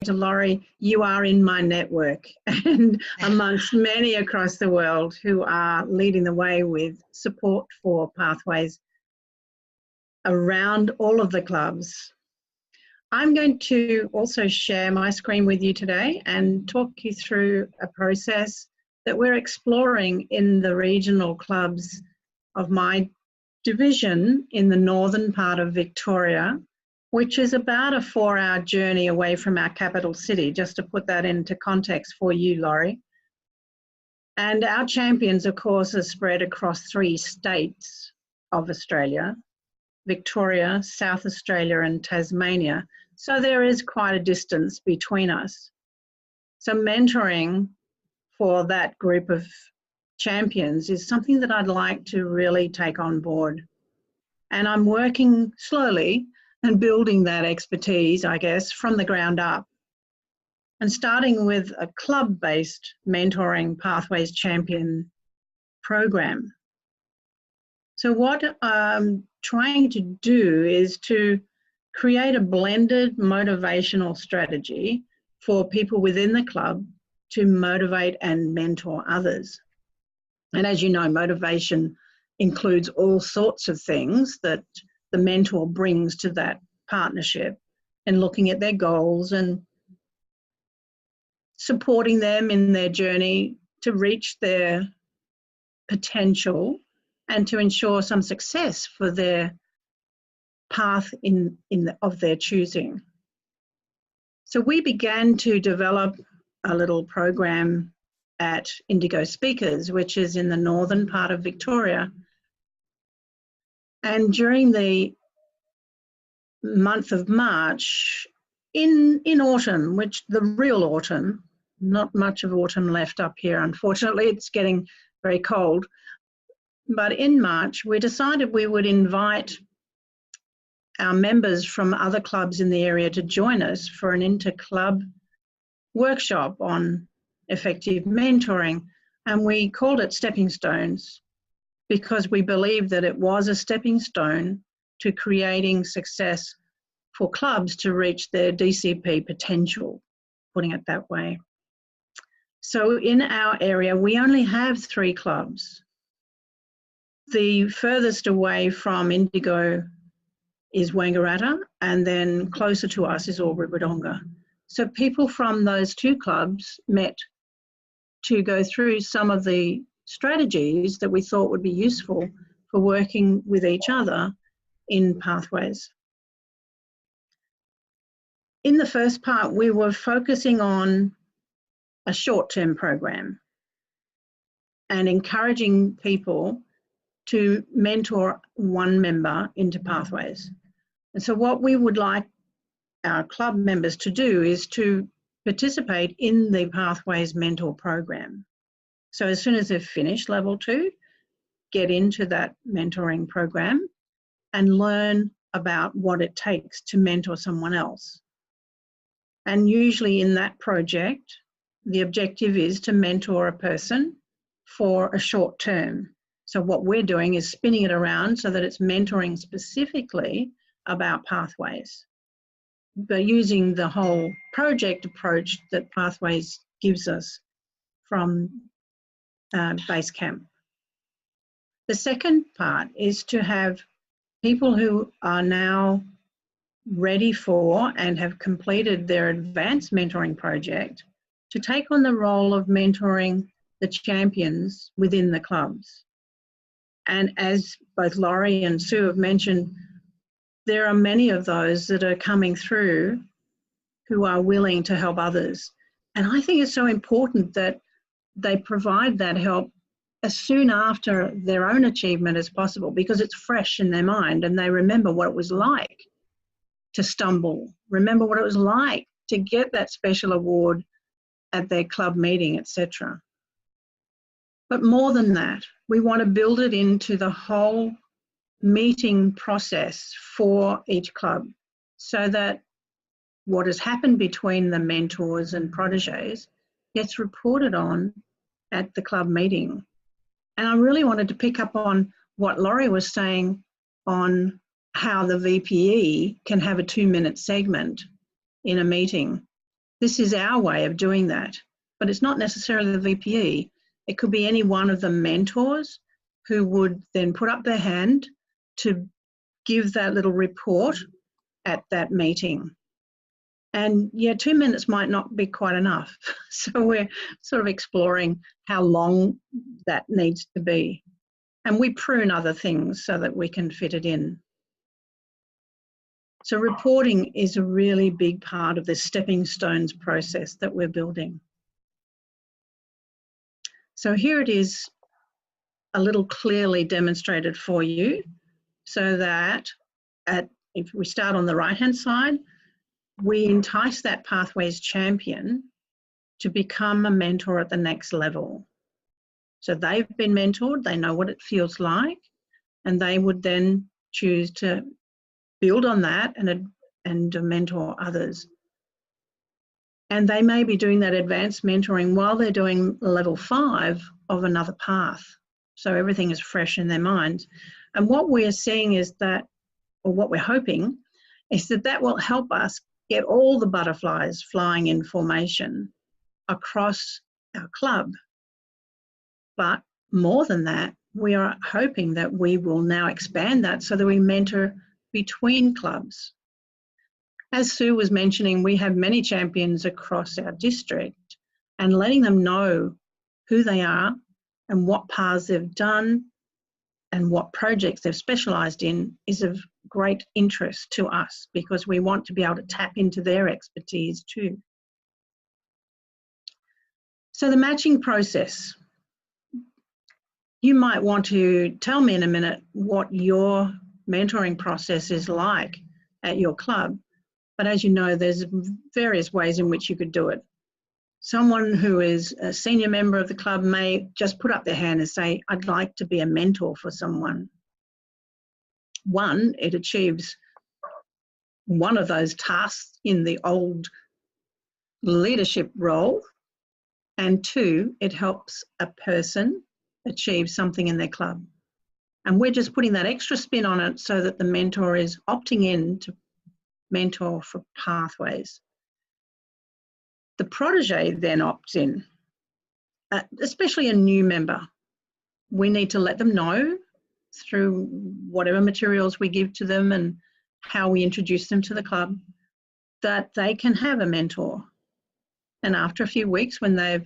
to Laurie, you are in my network and amongst many across the world who are leading the way with support for pathways around all of the clubs. I'm going to also share my screen with you today and talk you through a process that we're exploring in the regional clubs of my division in the northern part of Victoria, which is about a 4-hour journey away from our capital city, just to put that into context for you, Laurie. And our champions, of course, are spread across 3 states of Australia: Victoria, South Australia and Tasmania. So there is quite a distance between us. So mentoring for that group of champions is something that I'd like to really take on board. And I'm working slowly and building that expertise, I guess, from the ground up. And starting with a club-based mentoring Pathways Champion program. So what I'm trying to do is to create a blended motivational strategy for people within the club to motivate and mentor others. And as you know, motivation includes all sorts of things that the mentor brings to that partnership, and looking at their goals and supporting them in their journey to reach their potential and to ensure some success for their path of their choosing. So we began to develop a little program at Indigo Speakers, which is in the northern part of Victoria. And during the month of March, in autumn, which the real autumn, not much of autumn left up here, unfortunately, it's getting very cold. But in March, we decided we would invite our members from other clubs in the area to join us for an inter-club workshop on effective mentoring. And we called it Stepping Stones because we believed that it was a stepping stone to creating success for clubs to reach their DCP potential, putting it that way. So in our area, we only have 3 clubs. The furthest away from Indigo is Wangaratta, and then closer to us is Albury Wodonga. So people from those 2 clubs met to go through some of the strategies that we thought would be useful for working with each other in pathways. In the first part, we were focusing on a short-term program and encouraging people to mentor one member into pathways. And so what we would like our club members to do is to participate in the Pathways Mentor program. So as soon as they've finished level 2, get into that mentoring program and learn about what it takes to mentor someone else. And usually in that project, the objective is to mentor a person for a short term. So what we're doing is spinning it around so that it's mentoring specifically about pathways, but using the whole project approach that Pathways gives us from Basecamp. The second part is to have people who are now ready for and have completed their advanced mentoring project to take on the role of mentoring the champions within the clubs. And as both Laurie and Sue have mentioned, there are many of those that are coming through who are willing to help others. And I think it's so important that they provide that help as soon after their own achievement as possible, because it's fresh in their mind and they remember what it was like to stumble, remember what it was like to get that special award at their club meeting, etc. But more than that, we want to build it into the whole meeting process for each club so that what has happened between the mentors and proteges gets reported on at the club meeting. And I really wanted to pick up on what Laurie was saying on how the VPE can have a 2-minute segment in a meeting. This is our way of doing that, but it's not necessarily the VPE. It could be any one of the mentors who would then put up their hand to give that little report at that meeting. And yeah, 2 minutes might not be quite enough. So we're sort of exploring how long that needs to be. And we prune other things so that we can fit it in. So reporting is a really big part of this stepping stones process that we're building. So here it is, a little clearly demonstrated for you, so that if we start on the right-hand side, we entice that Pathways champion to become a mentor at the next level. So they've been mentored, they know what it feels like, and they would then choose to build on that and mentor others. And they may be doing that advanced mentoring while they're doing level 5 of another path. So everything is fresh in their minds. And what we're seeing is that, or what we're hoping, is that that will help us get all the butterflies flying in formation across our club. But more than that, we are hoping that we will now expand that so that we mentor between clubs. As Sue was mentioning, we have many champions across our district, and letting them know who they are and what paths they've done and what projects they've specialised in is of great interest to us, because we want to be able to tap into their expertise too. So the matching process. You might want to tell me in a minute what your mentoring process is like at your club. But as you know, there's various ways in which you could do it. Someone who is a senior member of the club may just put up their hand and say, I'd like to be a mentor for someone. One, it achieves one of those tasks in the old leadership role. And two, it helps a person achieve something in their club. And we're just putting that extra spin on it so that the mentor is opting in to mentor for Pathways. The protege then opts in, especially a new member. We need to let them know through whatever materials we give to them and how we introduce them to the club that they can have a mentor. And after a few weeks, when they've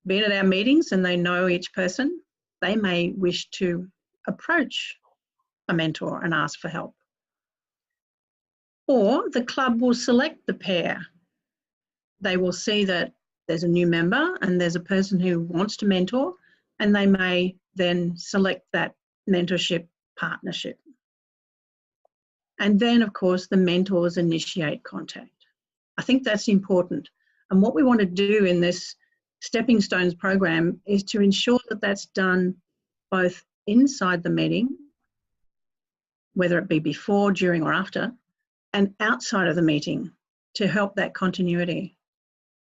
been at our meetings and they know each person, they may wish to approach a mentor and ask for help. Or the club will select the pair. They will see that there's a new member and there's a person who wants to mentor, and they may then select that mentorship partnership. And then, of course, the mentors initiate contact. I think that's important. And what we want to do in this Stepping Stones program is to ensure that that's done both inside the meeting, whether it be before, during, or after, and outside of the meeting to help that continuity.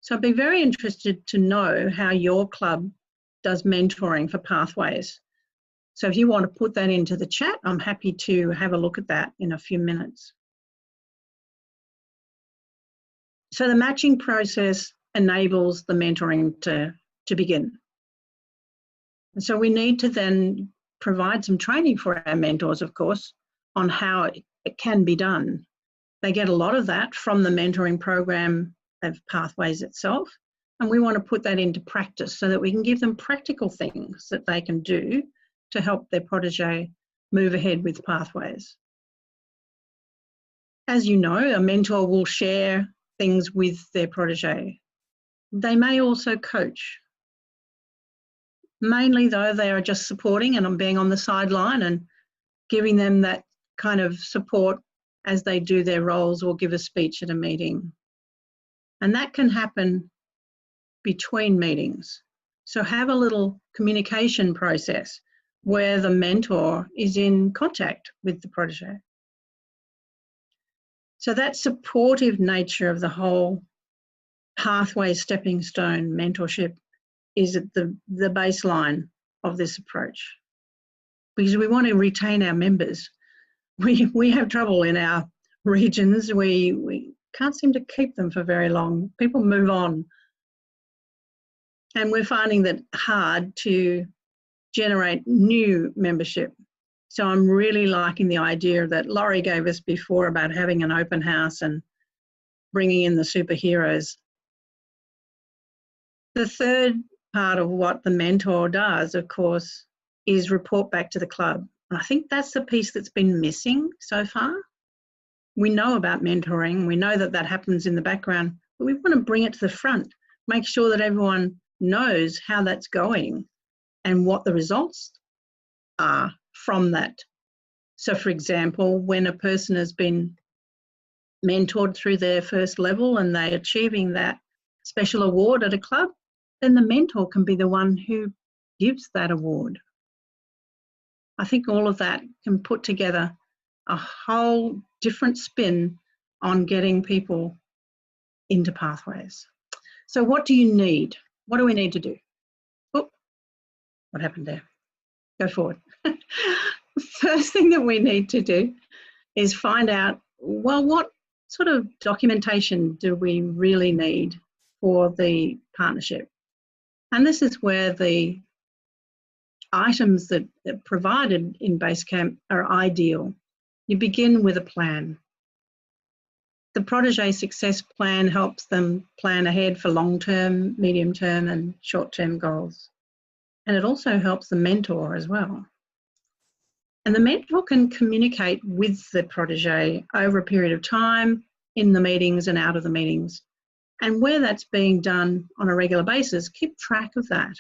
So I'd be very interested to know how your club does mentoring for Pathways. So if you want to put that into the chat, I'm happy to have a look at that in a few minutes. So the matching process enables the mentoring to begin. And so we need to then provide some training for our mentors, of course, on how it can be done. They get a lot of that from the mentoring program of Pathways itself, and we want to put that into practice so that we can give them practical things that they can do to help their protege move ahead with Pathways. As you know, a mentor will share things with their protege. They may also coach. Mainly though, they are just supporting and being on the sideline and giving them that kind of support as they do their roles or give a speech at a meeting. And that can happen between meetings. So have a little communication process where the mentor is in contact with the protege. So that supportive nature of the whole Pathway Stepping Stone mentorship is at the baseline of this approach, because we want to retain our members. We have trouble in our regions. We can't seem to keep them for very long. People move on. And we're finding that hard to generate new membership. So I'm really liking the idea that Laurie gave us before about having an open house and bringing in the superheroes. The third part of what the mentor does, of course, is report back to the club. And I think that's the piece that's been missing so far. We know about mentoring. We know that that happens in the background, but we want to bring it to the front, make sure that everyone knows how that's going and what the results are from that. So, for example, when a person has been mentored through their first level and they're achieving that special award at a club, then the mentor can be the one who gives that award. I think all of that can put together a whole different spin on getting people into pathways. So what do you need? What do we need to do? Oh, what happened there? Go forward. First thing that we need to do is find out, well, what sort of documentation do we really need for the partnership? And this is where the items that are provided in Basecamp are ideal. You begin with a plan. The Protégé Success Plan helps them plan ahead for long-term, medium-term and short-term goals. And it also helps the mentor as well. And the mentor can communicate with the protégé over a period of time, in the meetings and out of the meetings. And where that's being done on a regular basis, keep track of that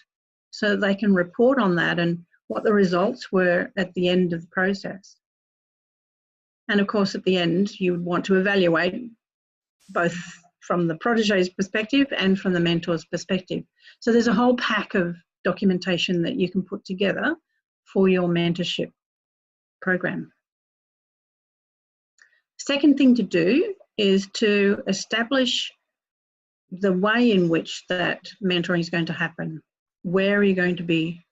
so that they can report on that and what the results were at the end of the process. And of course, at the end, you would want to evaluate both from the protégé's perspective and from the mentor's perspective. So there's a whole pack of documentation that you can put together for your mentorship program. Second thing to do is to establish the way in which that mentoring is going to happen. Where are you going to be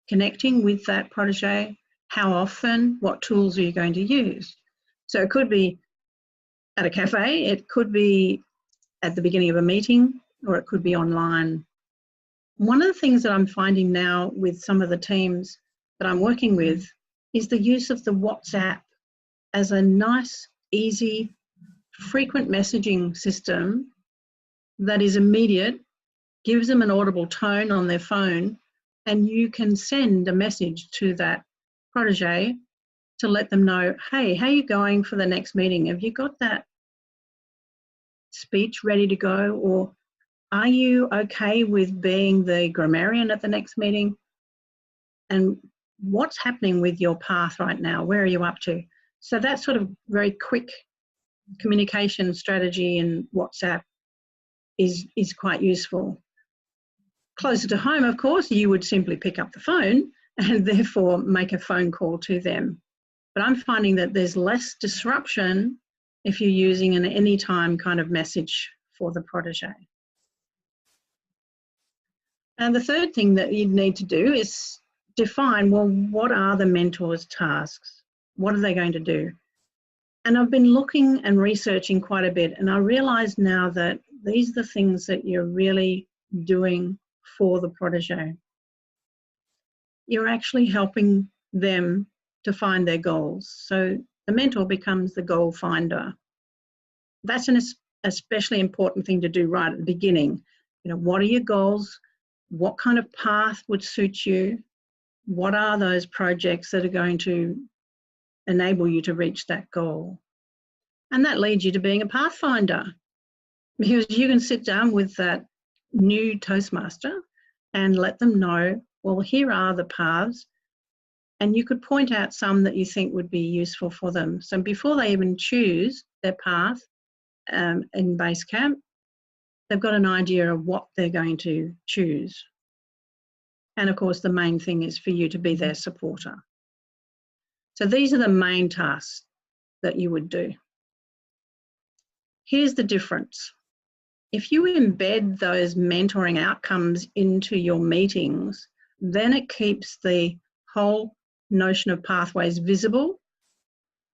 connecting with that protégé? How often? What tools are you going to use? So it could be at a cafe, it could be at the beginning of a meeting, or it could be online. One of the things that I'm finding now with some of the teams that I'm working with is the use of the WhatsApp as a nice, easy, frequent messaging system that is immediate, gives them an audible tone on their phone, and you can send a message to that protégé to let them know, hey, how are you going for the next meeting? Have you got that speech ready to go? Or are you okay with being the grammarian at the next meeting? And what's happening with your path right now? Where are you up to? So that sort of very quick communication strategy in WhatsApp is quite useful. Closer to home, of course, you would simply pick up the phone and therefore make a phone call to them. But I'm finding that there's less disruption if you're using an anytime kind of message for the protégé. And the third thing that you'd need to do is define, well, what are the mentor's tasks? What are they going to do? And I've been looking and researching quite a bit, and I realise now that these are the things that you're really doing for the protégé. You're actually helping them to find their goals. So the mentor becomes the goal finder. That's an especially important thing to do right at the beginning. You know, what are your goals? What kind of path would suit you? What are those projects that are going to enable you to reach that goal? And that leads you to being a pathfinder, because you can sit down with that new Toastmaster and let them know, well, here are the paths, and you could point out some that you think would be useful for them. So before they even choose their path in Basecamp, they've got an idea of what they're going to choose. And of course, the main thing is for you to be their supporter. So these are the main tasks that you would do. Here's the difference. If you embed those mentoring outcomes into your meetings, then it keeps the whole notion of pathways visible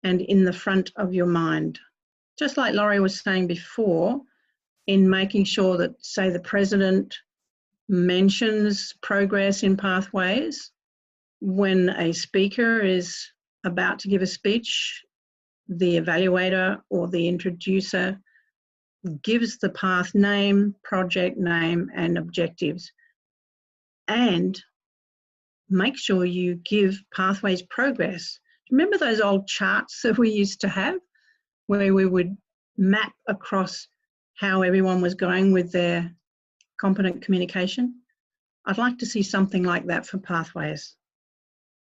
and in the front of your mind just like Laurie was saying before, in making sure that, say, the president mentions progress in pathways. When a speaker is about to give a speech, the evaluator or the introducer gives the path name, project name, and objectives. And make sure you give pathways progress. Remember those old charts that we used to have where we would map across how everyone was going with their competent communication? I'd like to see something like that for pathways.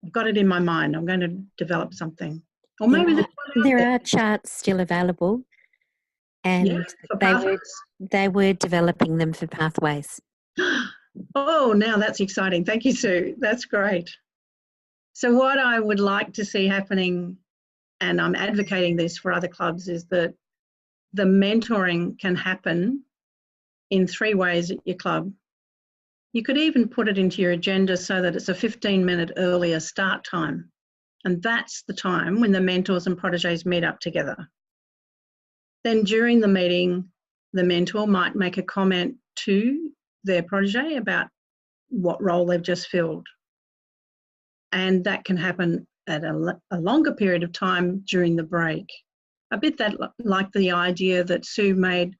I've got it in my mind. I'm going to develop something. Or maybe there are charts still available, and they were developing them for pathways. Oh, now that's exciting. Thank you, Sue. That's great. So what I would like to see happening, and I'm advocating this for other clubs, is that the mentoring can happen in 3 ways at your club. You could even put it into your agenda so that it's a 15-minute earlier start time. And that's the time when the mentors and proteges meet up together. Then during the meeting, the mentor might make a comment to their protege about what role they've just filled. And that can happen at a longer period of time during the break. A bit that like the idea that Sue made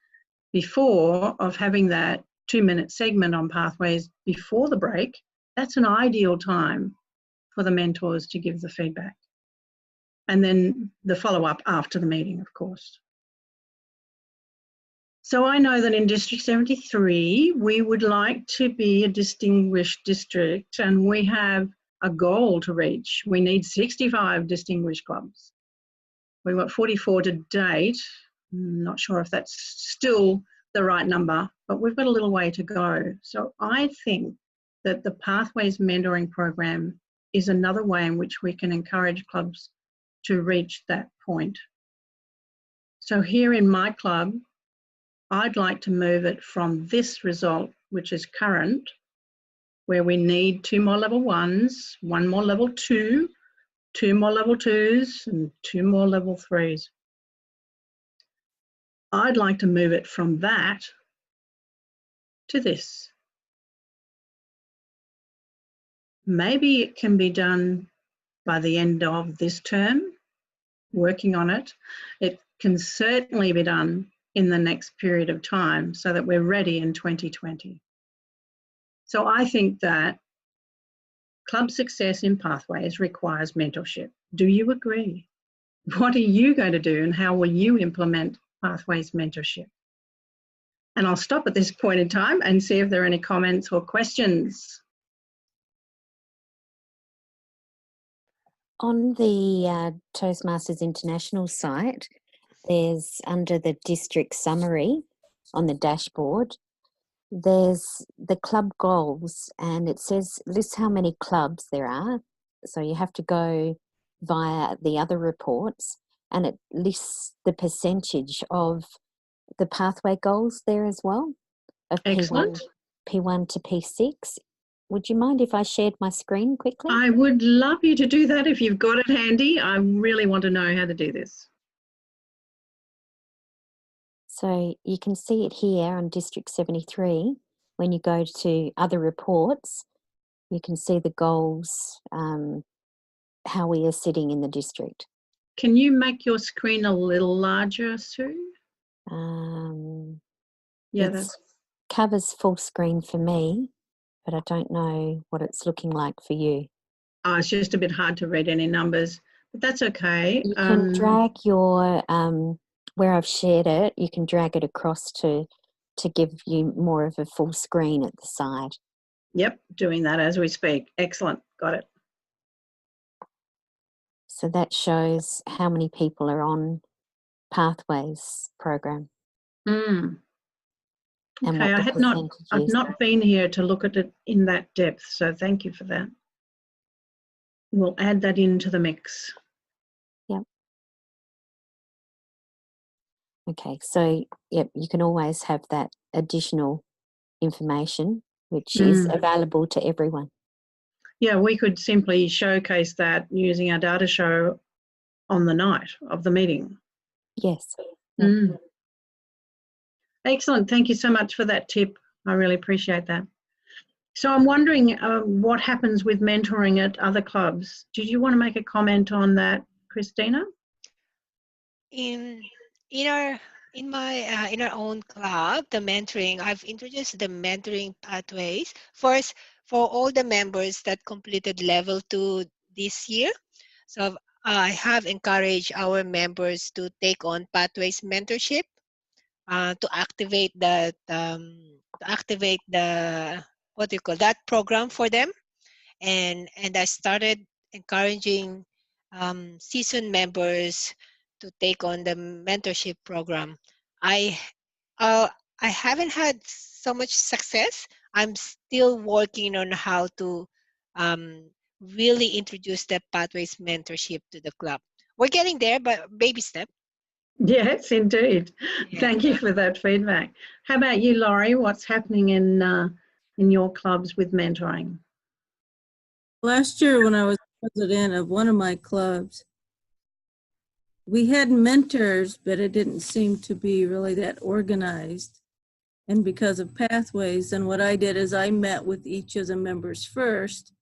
before of having that 2-minute segment on pathways before the break. That's an ideal time for the mentors to give the feedback. And then the follow-up after the meeting, of course. So I know that in District 73, we would like to be a distinguished district, and we have a goal to reach. We need 65 distinguished clubs. We've got 44 to date. I'm not sure if that's still the right number, but we've got a little way to go. So I think that the Pathways Mentoring Program is another way in which we can encourage clubs to reach that point. So here in my club, I'd like to move it from this result, which is current, where we need 2 more level 1s, 1 more level 2, 2 more level 2s, and 2 more level 3s. I'd like to move it from that to this. Maybe it can be done by the end of this term, working on it. It can certainly be done in the next period of time so that we're ready in 2020. So I think that club success in pathways requires mentorship. Do you agree? What are you going to do and how will you implement pathways mentorship? And I'll stop at this point in time and see if there are any comments or questions. On the Toastmasters International site, there's under the district summary on the dashboard, there's the club goals, and it says lists how many clubs there are. So you have to go via the other reports, and it lists the percentage of the pathway goals there as well, of Excellent. P1 to P6. Would you mind if I shared my screen quickly? I would love you to do that if you've got it handy. I really want to know how to do this. So you can see it here on District 73. When you go to other reports, you can see the goals, how we are sitting in the district. Can you make your screen a little larger, Sue? Yeah, it covers full screen for me, but I don't know what it's looking like for you. Oh, it's just a bit hard to read any numbers, but that's okay. You can drag your, where I've shared it, you can drag it across to give you more of a full screen at the side. Yep, doing that as we speak. Excellent, got it. So that shows how many people are on Pathways program. Mm. And okay, what I've not been here to look at it in that depth, so thank you for that. We'll add that into the mix. Yep. Okay, so yep, you can always have that additional information, which is available to everyone. Yeah, we could simply showcase that using our data show on the night of the meeting. Yes. Mm. Excellent. Thank you so much for that tip. I really appreciate that. So I'm wondering what happens with mentoring at other clubs. Did you want to make a comment on that, Christina? In in our own club, the mentoring, I've introduced the mentoring pathways first for all the members that completed level 2 this year. So I have encouraged our members to take on pathways mentorship to activate the what do you call that program for them. And I started encouraging seasoned members to take on the mentorship program. I uh, I haven't had so much success. I'm still working on how to um, really introduce the Pathways mentorship to the club. We're getting there, but baby step. Yes, indeed. Yeah. Thank you for that feedback. How about you, Laurie? What's happening in your clubs with mentoring? Last year when I was president of one of my clubs, we had mentors, but it didn't seem to be really that organized. And because of pathways, then what I did is I met with each of the members first,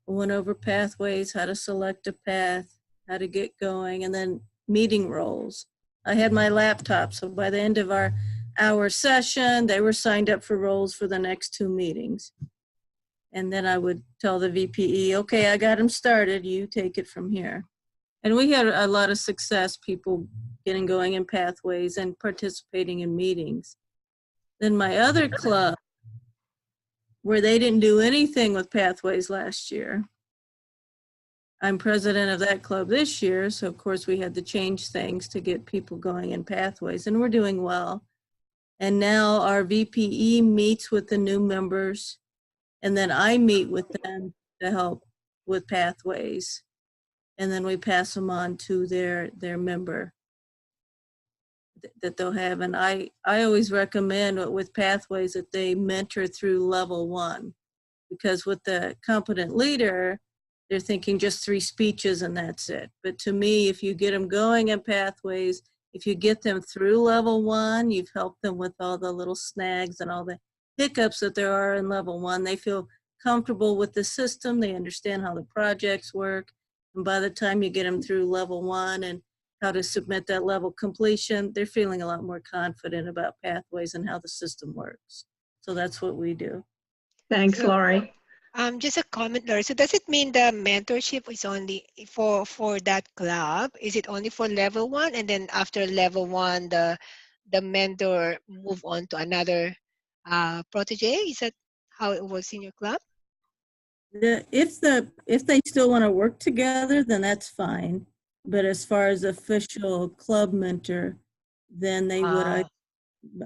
went over pathways, how to select a path, how to get going, and then meeting roles. I had my laptop, so by the end of our hour session, they were signed up for roles for the next 2 meetings. And then I would tell the VPE, okay, I got them started, you take it from here. And we had a lot of success, people getting going in pathways and participating in meetings. Then my other club, where they didn't do anything with pathways last year, I'm president of that club this year, so of course we had to change things to get people going in pathways, and we're doing well. And now our VPE meets with the new members, and then I meet with them to help with pathways. And then we pass them on to their member that they'll have. And I always recommend with pathways that they mentor through level 1, because with the competent leader, they're thinking just 3 speeches and that's it. But to me, if you get them going in pathways, if you get them through level 1, you've helped them with all the little snags and all the hiccups that there are in level 1. They feel comfortable with the system. They understand how the projects work. And by the time you get them through level 1 and how to submit that level completion, they're feeling a lot more confident about pathways and how the system works. So that's what we do. Thanks, So, Laurie. Just a comment, Laurie. So does it mean the mentorship is only for that club? Is it only for level 1, and then after level 1, the mentor move on to another protege? Is that how it works in your club? If they still want to work together, then that's fine. But as far as official club mentor, then they would either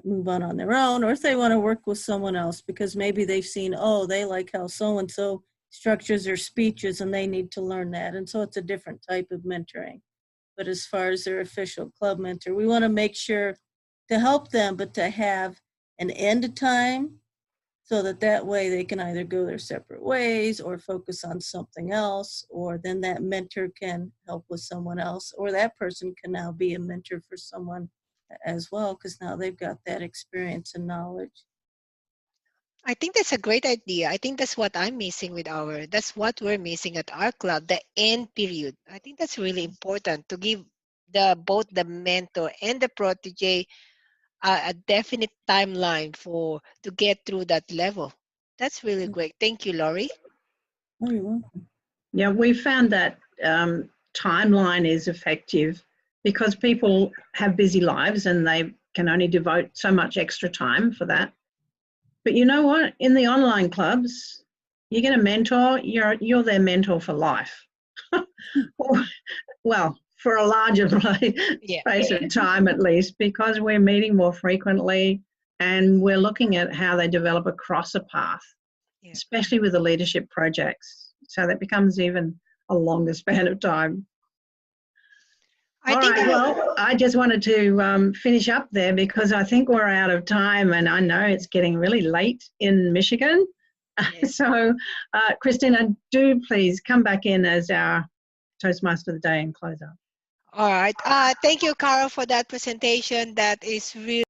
move on their own, or if they want to work with someone else, because maybe they've seen, oh, they like how so-and-so structures their speeches and they need to learn that. And so it's a different type of mentoring. But as far as their official club mentor, we want to make sure to help them, but to have an end time, so that way they can either go their separate ways or focus on something else, or then that mentor can help with someone else, or that person can now be a mentor for someone as well, because now they've got that experience and knowledge. I think that's a great idea. I think that's what I'm missing that's what we're missing at our club, the end period. I think that's really important to give both the mentor and the protege a definite timeline to get through that level. That's really great. Thank you, Laurie. Oh, you're welcome. Yeah, we found that timeline is effective because people have busy lives and they can only devote so much extra time for that. But you know what? In the online clubs, you get a mentor, you're their mentor for life. Well, for a larger space of time at least, because we're meeting more frequently and we're looking at how they develop across a path, especially with the leadership projects. So that becomes even a longer span of time. All right, well, I just wanted to finish up there because I think we're out of time and I know it's getting really late in Michigan. Yes. So, Christina, do please come back in as our Toastmaster of the Day and close up. All right. Thank you, Carol, for that presentation. That is really